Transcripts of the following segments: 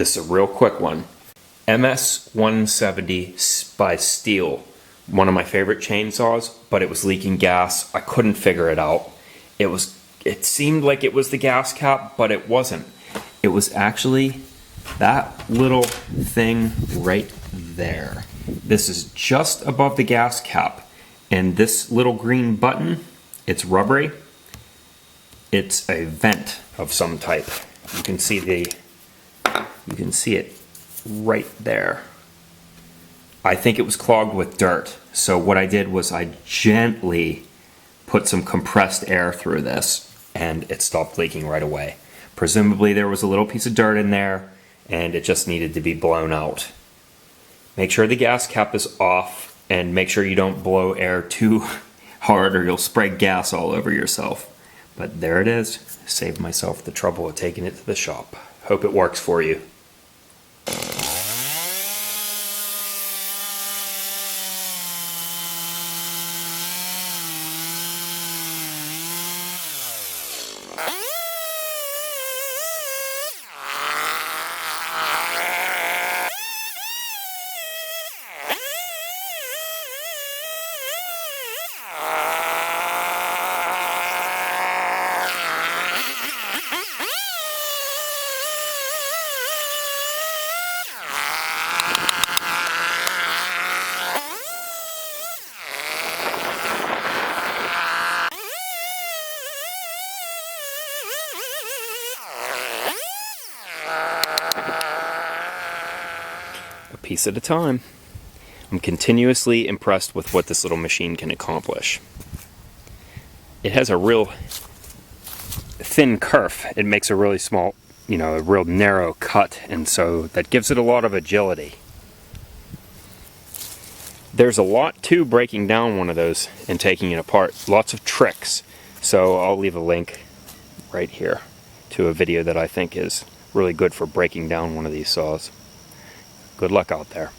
This is a real quick one. MS170 by STIHL. One of my favorite chainsaws, but it was leaking gas. I couldn't figure it out. It seemed like it was the gas cap, but it wasn't. It was actually that little thing right there. This is just above the gas cap, and this little green button, it's rubbery. It's a vent of some type. You can see it right there. I think it was clogged with dirt. So what I did was I gently put some compressed air through this and it stopped leaking right away. Presumably there was a little piece of dirt in there and it just needed to be blown out. Make sure the gas cap is off and make sure you don't blow air too hard or you'll spray gas all over yourself. But there it is. Saved myself the trouble of taking it to the shop. Hope it works for you. A piece at a time. I'm continuously impressed with what this little machine can accomplish. It has a real thin kerf. It makes a really small, a real narrow cut, and so that gives it a lot of agility. There's a lot to breaking down one of those and taking it apart. Lots of tricks. So I'll leave a link right here to a video that I think is really good for breaking down one of these saws. Good luck out there.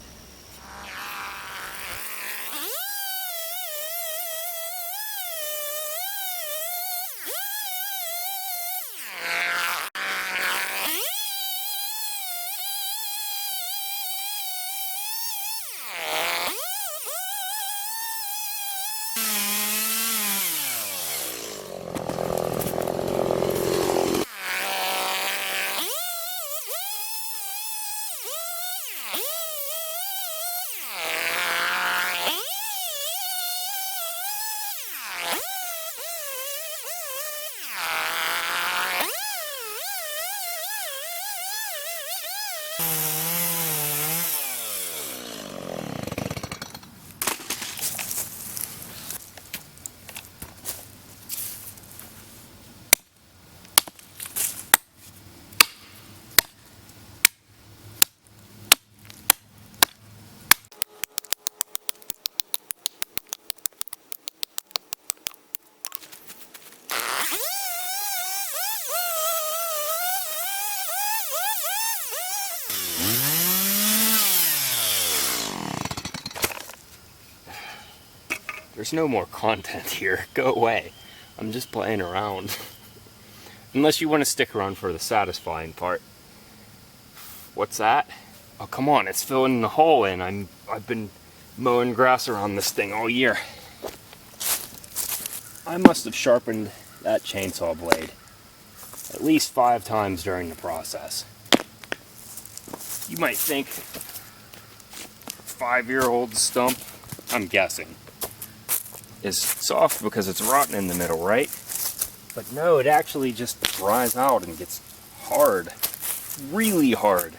There's no more content here. Go away. I'm just playing around. Unless you want to stick around for the satisfying part. What's that? Oh, come on, it's filling the hole in. I've been mowing grass around this thing all year. I must have sharpened that chainsaw blade at least 5 times during the process. You might think 5-year-old stump, I'm guessing, is soft because it's rotten in the middle, right? But no, it actually just dries out and gets hard, really hard.